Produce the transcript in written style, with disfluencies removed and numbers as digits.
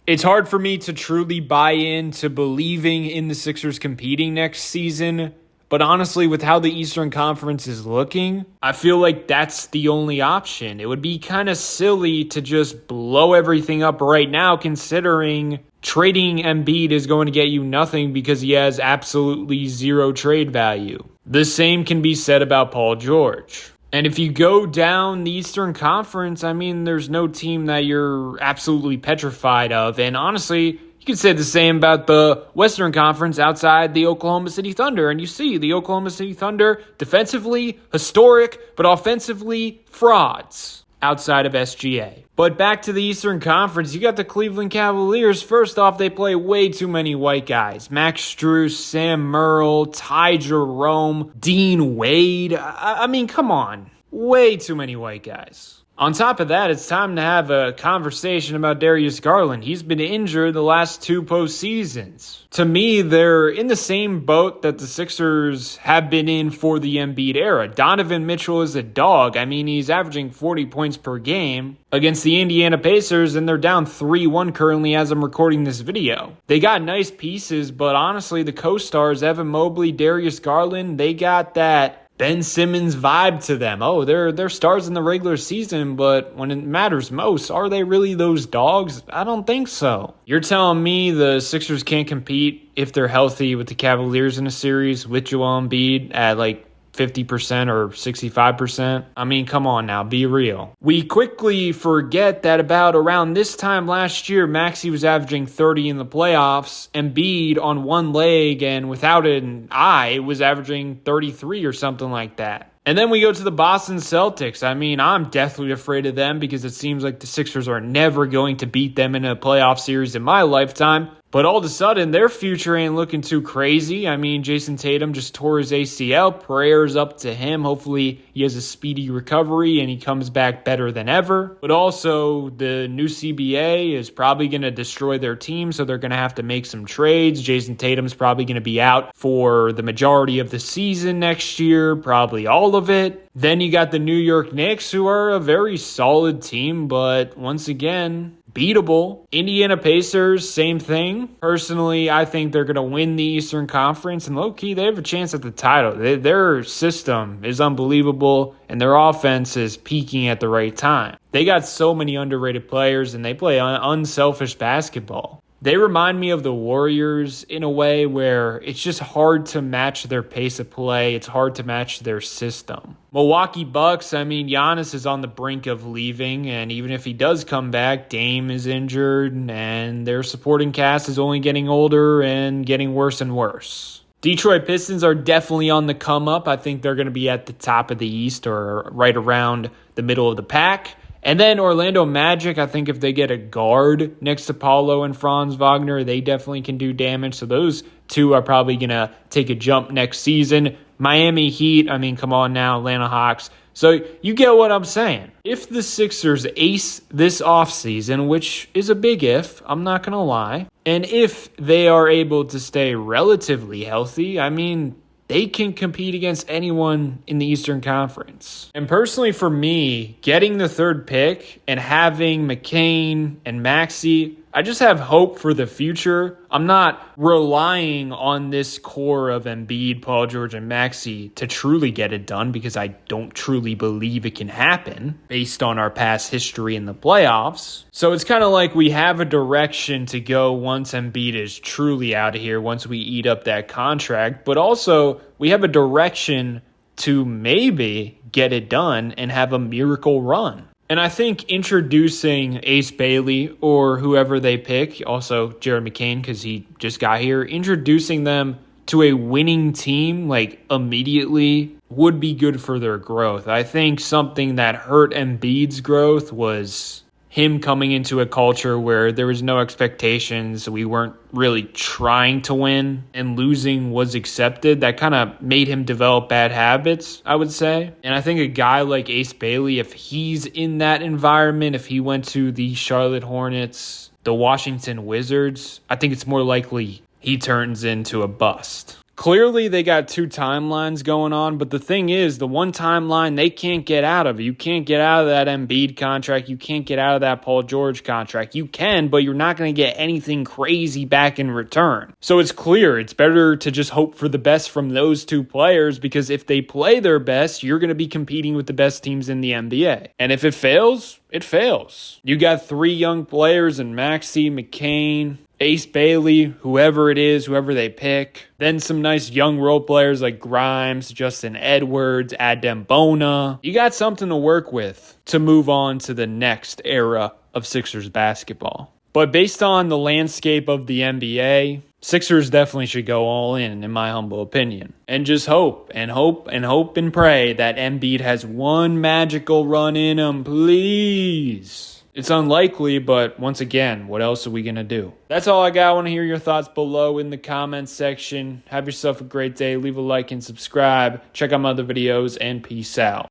It's hard for me to truly buy into believing in the Sixers competing next season. But honestly, with how the Eastern Conference is looking, I feel like that's the only option. It would be kind of silly to just blow everything up right now, considering trading Embiid is going to get you nothing because he has absolutely zero trade value. The same can be said about Paul George. And if you go down the Eastern Conference, I mean, there's no team that you're absolutely petrified of. And honestly, you could say the same about the Western Conference outside the Oklahoma City Thunder. And you see the Oklahoma City Thunder defensively, historic, but offensively, frauds outside of SGA. But back to the Eastern Conference, you got the Cleveland Cavaliers. First off, they play way too many white guys. Max Strus, Sam Merrill, Ty Jerome, Dean Wade. I mean, come on. Way too many white guys. On top of that, it's time to have a conversation about Darius Garland. He's been injured the last two postseasons. To me, they're in the same boat that the Sixers have been in for the Embiid era. Donovan Mitchell is a dog. I mean, he's averaging 40 points per game against the Indiana Pacers, and they're down 3-1 currently as I'm recording this video. They got nice pieces, but honestly, the co-stars, Evan Mobley, Darius Garland, they got that Ben Simmons vibe to them. Oh, they're stars in the regular season, but when it matters most, are they really those dogs? I don't think so. You're telling me the Sixers can't compete if they're healthy with the Cavaliers in a series with Joel Embiid at like 50% or 65%. I mean, come on now, be real. We quickly forget that about around this time last year, Maxey was averaging 30 in the playoffs. Embiid on one leg and without an eye was averaging 33 or something like that. And then we go to the Boston Celtics. I mean, I'm deathly afraid of them because it seems like the Sixers are never going to beat them in a playoff series in my lifetime. But all of a sudden, their future ain't looking too crazy. I mean, Jason Tatum just tore his ACL. Prayers up to him. Hopefully, he has a speedy recovery and he comes back better than ever. But also, the new CBA is probably going to destroy their team, so they're going to have to make some trades. Jason Tatum's probably going to be out for the majority of the season next year, probably all of it. Then you got the New York Knicks, who are a very solid team, but once again, beatable. Indiana Pacers, same thing. Personally, I think they're going to win the Eastern Conference, and low-key, they have a chance at the title. Their system is unbelievable, and their offense is peaking at the right time. They got so many underrated players, and they play unselfish basketball. They remind me of the Warriors in a way where it's just hard to match their pace of play. It's hard to match their system. Milwaukee Bucks, I mean, Giannis is on the brink of leaving, and even if he does come back, Dame is injured, and their supporting cast is only getting older and getting worse and worse. Detroit Pistons are definitely on the come up. I think they're going to be at the top of the East or right around the middle of the pack. And then Orlando Magic, I think if they get a guard next to Paulo and Franz Wagner, they definitely can do damage. So those two are probably going to take a jump next season. Miami Heat, I mean, come on now, Atlanta Hawks. So you get what I'm saying. If the Sixers ace this offseason, which is a big if, I'm not going to lie, and if they are able to stay relatively healthy, I mean, they can compete against anyone in the Eastern Conference. And personally for me, getting the third pick and having McCain and Maxey, I just have hope for the future. I'm not relying on this core of Embiid, Paul George, and Maxey to truly get it done because I don't truly believe it can happen based on our past history in the playoffs. So it's kind of like we have a direction to go once Embiid is truly out of here, once we eat up that contract. But also, we have a direction to maybe get it done and have a miracle run. And I think introducing Ace Bailey or whoever they pick, also Jared McCain because he just got here, introducing them to a winning team like immediately would be good for their growth. I think something that hurt Embiid's growth was him coming into a culture where there was no expectations, we weren't really trying to win, and losing was accepted. That kind of made him develop bad habits, I would say. And I think a guy like Ace Bailey, if he's in that environment, if he went to the Charlotte Hornets, the Washington Wizards, I think it's more likely he turns into a bust. Clearly, they got two timelines going on, but the thing is, the one timeline they can't get out of. You can't get out of that Embiid contract. You can't get out of that Paul George contract. You can, but you're not going to get anything crazy back in return. So it's clear it's better to just hope for the best from those two players, because if they play their best, you're going to be competing with the best teams in the NBA. And if it fails, it fails. You got three young players in Maxey, McCain, Ace Bailey, whoever it is, whoever they pick. Then some nice young role players like Grimes, Justin Edwards, Adem Bona. You got something to work with to move on to the next era of Sixers basketball. But based on the landscape of the NBA, Sixers definitely should go all in my humble opinion. And just hope and hope and hope and pray that Embiid has one magical run in him, please. It's unlikely, but once again, what else are we going to do? That's all I got. I want to hear your thoughts below in the comments section. Have yourself a great day. Leave a like and subscribe. Check out my other videos, and peace out.